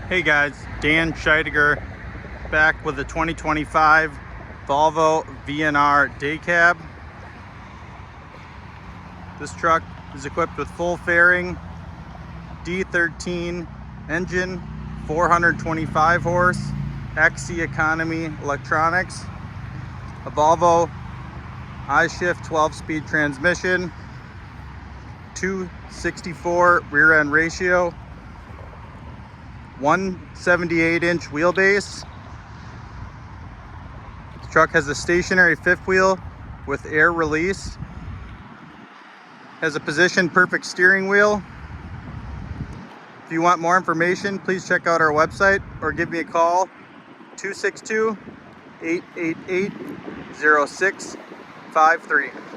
Hey guys, Dan Scheidegger back with the 2025 Volvo VNR day cab. This truck is equipped with full fairing, D13 engine, 425 horse, XC economy electronics, a Volvo I-Shift 12-speed transmission, 264 rear end ratio, 178-inch wheelbase. The truck has a stationary fifth wheel with air release, has a position perfect steering wheel. If you want more information, please check out our website or give me a call, 262-888-0653.